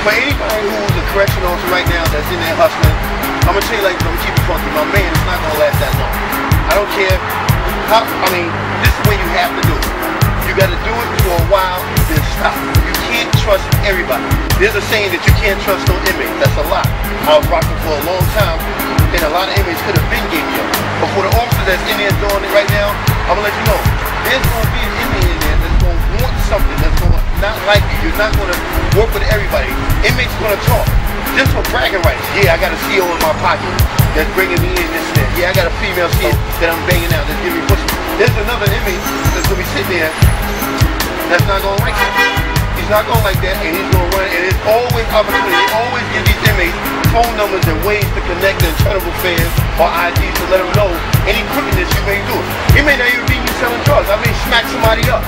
For anybody who's a correctional officer right now that's in there hustling, I'm gonna tell you, like, I'm gonna keep it funky. My man, it's not gonna last that long. I don't care how, I mean, this is the way you have to do it. You gotta do it for a while, then stop. You can't trust everybody. There's a saying that you can't trust no inmate. That's a lie. I was rocking for a long time, and a lot of inmates could have been gave me up. But for the officer that's in there doing it right now, I'm gonna let you know, there's gonna be an inmate in there that's gonna want something, that's gonna not like you. You're not gonna work with everybody. Inmates gonna talk. Just for bragging rights. Yeah, I got a CO in my pocket that's bringing me in this and that. Yeah, I got a female CO that I'm banging out that's giving me pussy. There's another inmate that's gonna be sitting there that's not gonna like that. He's not gonna like that, and he's gonna run. And there's always opportunity. They always give these inmates phone numbers and ways to connect the internal affairs or IDs to let them know any crookedness you may do. It may not even be you selling drugs. I may smack somebody up.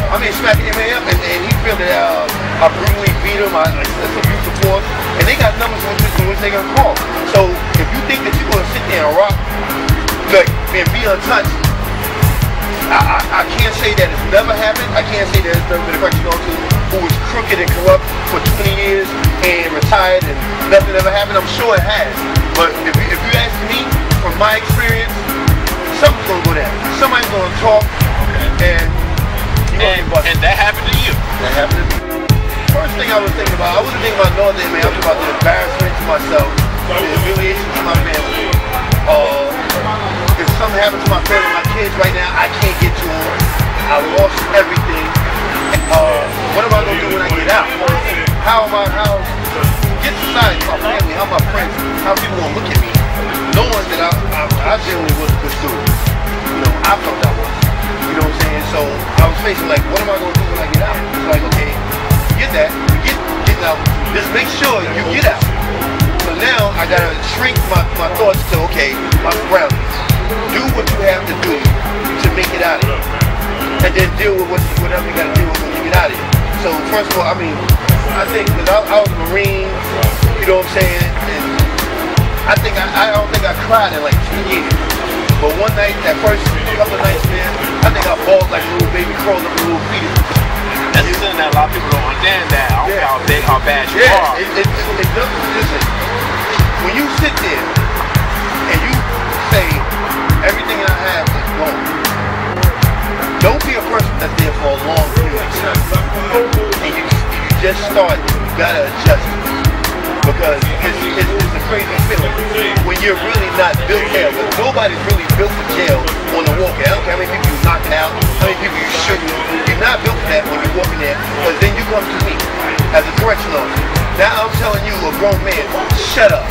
I may smack an inmate up, and he feel that I brutally beat him, I abuse of force, and they got numbers in which they gonna call. So if you think that you're gonna sit there and rock, like, and be untouched, I can't say that it's never happened. I can't say that there's never been a correctional officer who was crooked and corrupt for 20 years and retired and nothing ever happened. I'm sure it has. But if you ask me, from my experience, something's gonna go down. Somebody's gonna talk, and that happened to you. That happened to me. First thing I was thinking about, I wasn't thinking about no other inmate. I was about the embarrassment to myself, the humiliation to my family. If something happens to my family, my kids right now, I can't get to them. I lost everything. What am I gonna do when I get out? How get society, my family, how my friends, how people gonna look at me, knowing that I generally was a good student. You know, I felt I was. You know what I'm saying? So I was facing like, what am I gonna do when I get out? It's like, okay, get that, get out. Just make sure you get out. So now I gotta shrink my thoughts to, okay, my surroundings. Do what you have to do to make it out of here. And then deal with whatever you gotta deal with when you get out of here. So first of all, I mean, I think that I was a Marine, you know what I'm saying? And I don't think I cried in like 2 years. But one night, that first couple of nights, man, I think I bawled like a little baby crawling up a little fetus. That's the thing that a lot of people don't understand, that I don't care how big, how bad you are. Listen, when you sit there and you say everything I have is gone, don't be a person that's there for a long period of time. And you just start, you gotta adjust. Because it's a crazy feeling when you're really not built there. But nobody's really built for jail on the walk. I don't care how many people you knock out, how many people you shoot. You're not built for that when you're walking there. Because then you come to me as a correctional officer. Now I'm telling you, a grown man, shut up,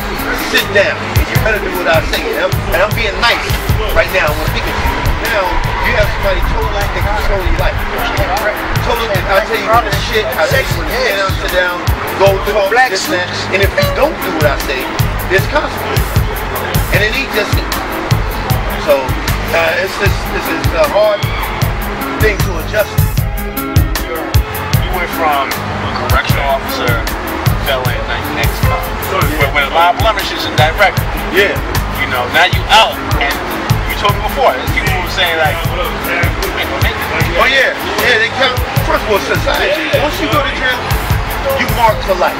sit down, and you better do what I say. And I'm being nice right now when I'm speaking to you. Now you have somebody totally that can control your life. Totally, I'll tell you the shit. I'll tell you when to sit down, go talk, this and that. And if you don't do what I say, there's consequences. And it ain't just it. So this is a hard thing to adjust. You went from a correctional officer, felon, next time. With a lot of blemishes in that record. Yeah. You know, now you out, and you told me before, there's people who were saying like, oh yeah, they count. First of all, society. Once you go to jail, you mark for life.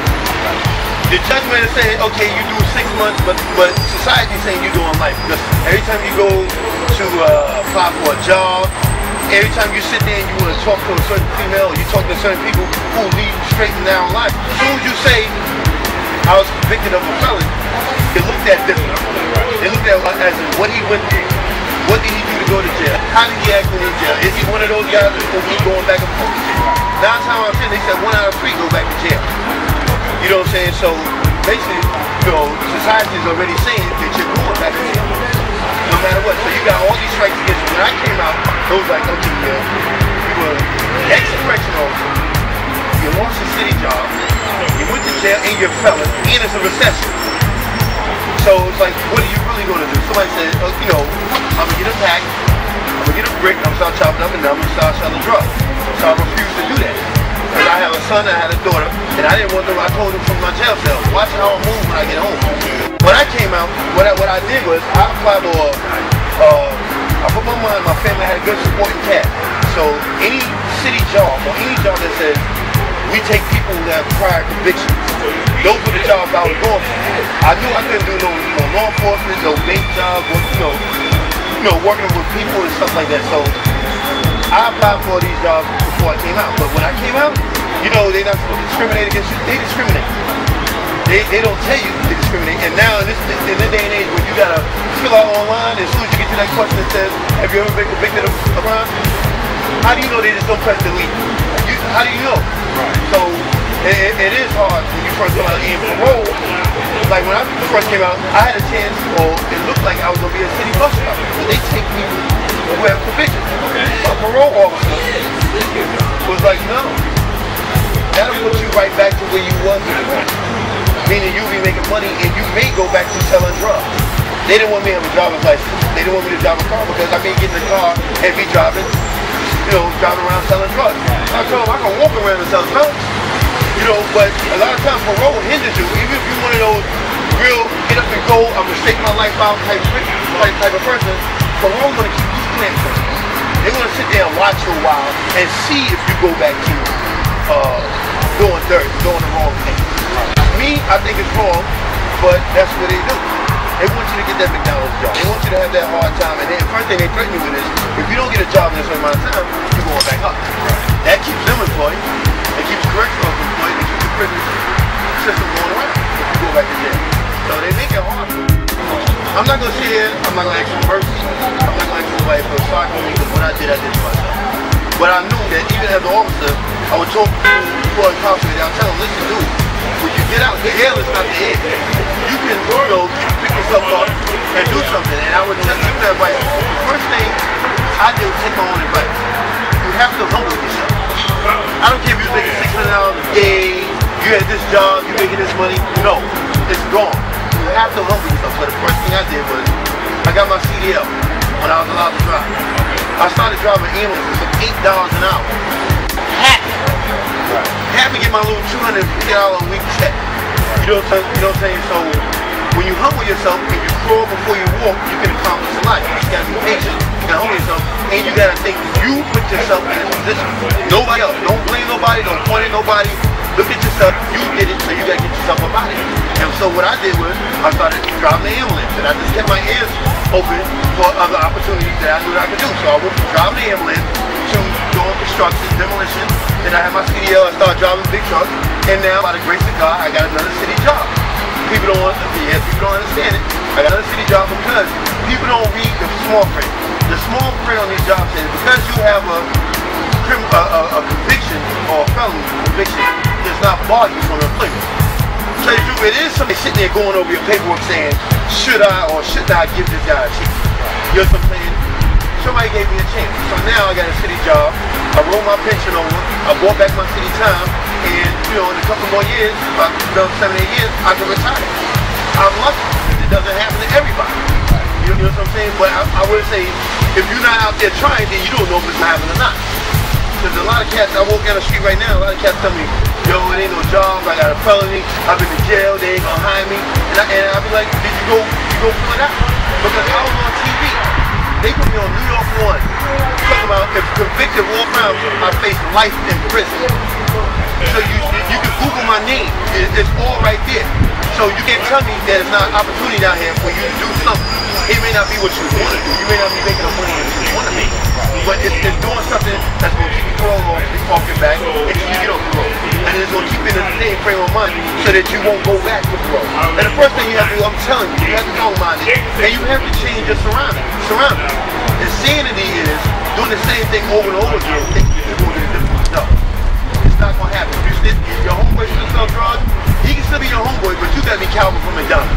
The judgment is saying, okay, you do 6 months, but society is saying you're doing life. Because every time you go to apply for a job, every time you sit there and you want to talk to a certain female, or you talk to certain people who lead you straight and down life, as soon as you say, I was convicted of a felony, they looked at different. They looked at as in what he went through. What did he do to go to jail? How did he act when in jail? Is he one of those guys who's going to keep going back and forth to jail? 9 times out of 10, they said 1 out of 3 go back to jail. You know what I'm saying? So basically, you know, society is already saying that you're going back to jail. No matter what. So you got all these strikes against you. When I came out, it was like, okay, yeah, you were ex-correctional officer. You lost your city job. You went to jail and you're felon. And it's a recession. So it's like, what are you really going to do? Somebody said, oh, you know, I'm going to get a pack, I'm going to get a brick, I'm going to start chopping up, and I'm going to start selling drugs. So I refused to do that. Because I have a son, I had a daughter, and I didn't want them, I told them from my jail cell, watch how I move when I get home. When I came out, what I did was, I applied for, I put my mind, my family had a good supporting cat. So any city job, or any job that says, we take people that have prior convictions, Those were the jobs I was going for. I knew I couldn't do no law enforcement, no bank jobs, working with people and stuff like that. So I applied for these jobs before I came out. But when I came out, they're not supposed to discriminate against you. They discriminate. They don't tell you to discriminate. And now in this day and age where you gotta fill out online, as soon as you get to that question that says, have you ever been convicted of a crime? How do you know they just don't press delete? How do you know? Right. So it is hard when you first come out in parole. Like when I first came out, I had a chance, or it looked like I was gonna be a city bus driver. But they take people who have convictions. Okay. A parole officer was like, no. That'll put you right back to where you was before. Meaning you'll be making money and you may go back to selling drugs. They didn't want me to have a driver's license. They didn't want me to drive a car because I may get in the car and be driving around selling drugs. I told them I can walk around and sell drugs. But a lot of times parole hinders you. Even if you're one of those real get up and go, I'm gonna shake my life out type of person, parole gonna keep you clean. They're gonna sit there and watch you a while and see if you go back to doing dirt, doing the wrong thing. Me, I think it's wrong, but that's what they do. They want you to get that McDonald's job. They want you to have that hard time, and then the first thing they threaten you with is, if you don't get a job in a certain amount of time, you're going back up. That keeps them employed. It keeps correctional employed. It keeps the prison system going around if you go back to jail. So they make it hard. I'm not going to sit here. I'm not going to ask for mercy. I'm not going to ask nobody for a sorry for me, because what I did for myself. But I knew that even as an officer, I would talk to people who are incarcerated. I'll tell them, listen, dude, when you get out, the hell is not the end. You can pick yourself up and do something. And I would tell you that advice. The first thing I did was take my own advice. You have to humble yourself. I don't care if you're making $600 a day, you had this job, you're making this money. No, it's gone. You have to humble yourself. So the first thing I did was, I got my CDL when I was allowed to drive. I started driving ambulances for $8 an hour. Had to get my little $250 a week check. You know what I'm saying? So when you humble yourself and you crawl before you walk, you can accomplish a lot. You just gotta be patient, you gotta humble yourself, and you gotta think you put yourself in this position. Nobody else. Don't blame nobody, don't point at nobody. Look at yourself, you did it, so you gotta get yourself up out of it. And so what I did was, I started driving the ambulance, and I just kept my ears open for other opportunities that I knew that I could do. So I went from driving the ambulance to doing construction, demolition. Then I had my CDL, I started driving big trucks, and now by the grace of God, I got another city job. People don't understand it. I got another city job because people don't read the small print. The small print on these jobs is because you have a conviction or a felony conviction does not bar you from employment. So it is somebody sitting there going over your paperwork saying, should I or should I give this guy a chance? You know what I'm saying? Somebody gave me a chance. So now I got a city job. I rolled my pension over. I bought back my city time. And, in a couple more years, about 7 or 8 years, I can retire. I'm lucky. It doesn't happen to everybody. You know what I'm saying? But I would say, if you're not out there trying, then you don't know if it's happening or not. Because a lot of cats, I walk down the street right now, a lot of cats tell me, yo, it ain't no job, I got a felony, I've been in jail, they ain't gonna hire me. And I'll be like, did you go pull it out? Because I was on TV. They put me on New York 1, talking about if convicted of all crimes, I face life in prison. So you can Google my name, it's all right there. So you can't tell me that it's not an opportunity down here for you to do something. It may not be what you want to do, you may not be making the money that you want to make, but it's doing something that's going to keep you parole off your back until you get off parole. And it's going to keep you in the same frame of mind so that you won't go back to parole. And the first thing you have to do, I'm telling you, you have to know mind it, and you have to change your surroundings. Insanity is doing the same thing over and over again, thinking you're doing it different. No, it's not going to happen. If your homeboy still sell drugs, he can still be your homeboy, but you got to be Calvin from McDonald's.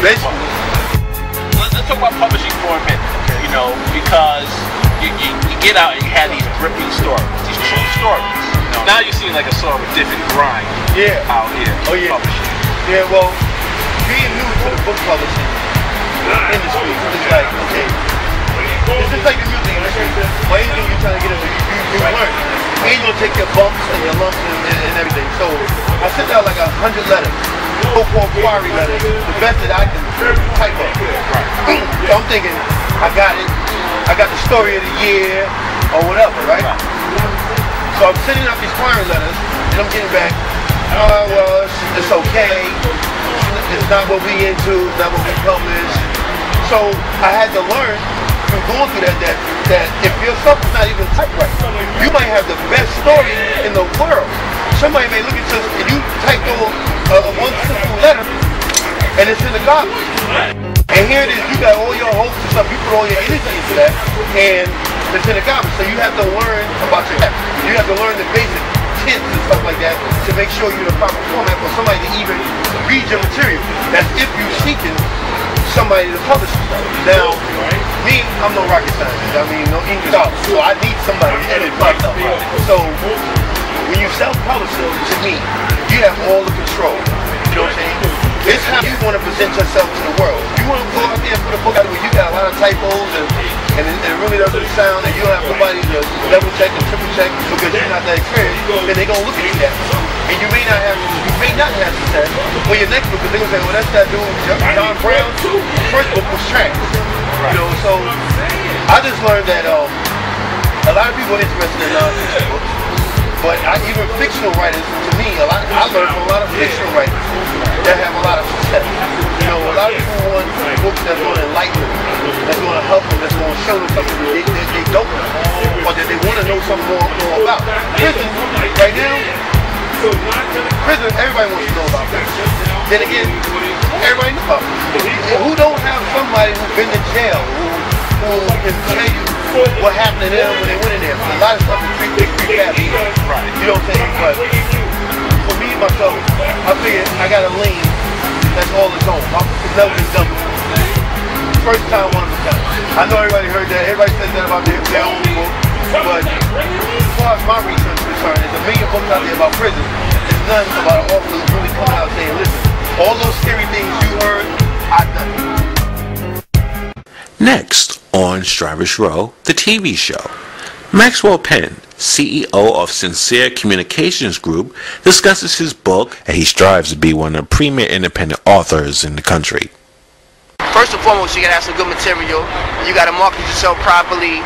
Basically. Let's talk about publishing for a minute, because you get out and you have these gripping stories, these true stories. Now you're seeing like a sort of a different grind out here publishing. Yeah, well, being new to the book publishing industry, it's like, okay, it's just like the music industry. Or anything you're trying to get into, you learn. And you're going to take your bumps and your lumps and everything. So I sent out like 100 letters, so-called query letters, the best that I can type up. So I'm thinking, I got it. I got the story of the year or whatever, right? So I'm sending out these query letters and I'm getting back well, it's okay. It's not what we into, not what we publish. So I had to learn through going through that if your stuff is not even typed right, you might have the best story in the world. Somebody may look at this and you typed over one simple letter and it's in the garbage. And here it is, you got all your hopes and stuff, you put all your energy into that and it's in the garbage. So you have to learn about your app. You have to learn the basic tips and stuff like that to make sure you're the proper format for somebody to even read your material. That's if you're seeking somebody to publish stuff. Now, me, I'm no rocket scientist. I mean, no English author. So I need somebody to edit my stuff. So when you self-publish it, to me, you have all the control. You know what I'm saying? It's how you want to present yourself to the world. You want to go out there and put a book out where you got a lot of typos and it really doesn't sound, and you don't have nobody to double check and triple check because you're not that experienced, then they're going to look at you that. And you may not have success on your next book because they're going to say, well, that's that dude, John Brown. First book was trash. You know, so I just learned that a lot of people are interested in non-fiction books, but even fictional writers, to me, I learned from a lot of fictional writers that have a lot of success. You know, a lot of people want books that's going to enlighten them, that's going to help them, that's going to show them something that they don't know, or that they want to know something more about. Prison, right now, prison, everybody wants to know about prison. Then again, everybody knows about prison. Who don't have somebody who's been in jail, who can tell you what happened to them when they went in there? A lot of stuff is pretty bad. You know what I'm saying? But for me, myself, I figured I got a lane that's all its own. It's never been done before. First time, one of a kind. I know everybody heard that. Everybody says that about their own book. But as far as my research is concerned, there's a million books out there about prison. There's none about an author who's really coming out saying, listen, all those scary things you heard, I've done it. Next on Strivish Row, the TV show. Maxwell Penn, CEO of Sincere Communications Group, discusses his book, and he strives to be one of the premier independent authors in the country. First and foremost, you gotta have some good material. You gotta market yourself properly.